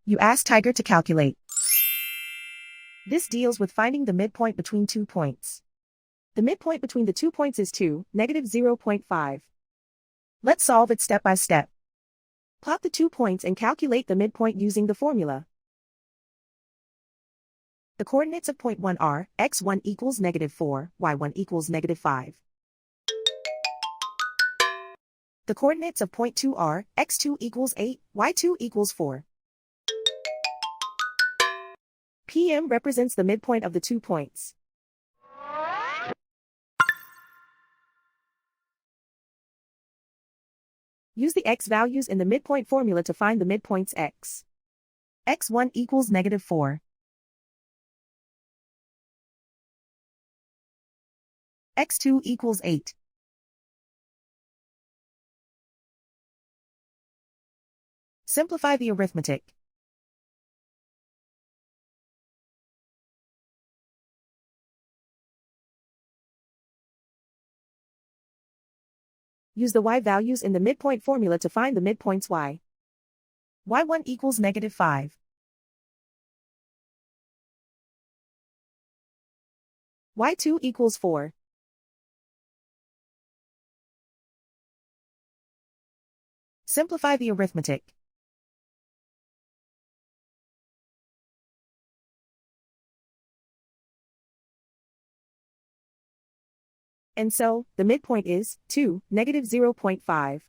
You ask Tiger to calculate. This deals with finding the midpoint between 2 points. The midpoint between the 2 points is 2, -0.5. Let's solve it step by step. Plot the 2 points and calculate the midpoint using the formula. The coordinates of point 1 are x1 equals -4, y1 equals -5. The coordinates of point 2 are x2 equals 8, y2 equals 4. PM represents the midpoint of the 2 points. Use the x values in the midpoint formula to find the midpoints x. x1 equals -4. x2 equals 8. Simplify the arithmetic. Use the y values in the midpoint formula to find the midpoints y. y1 equals -5. y2 equals 4. Simplify the arithmetic. And so, the midpoint is 2, -0.5.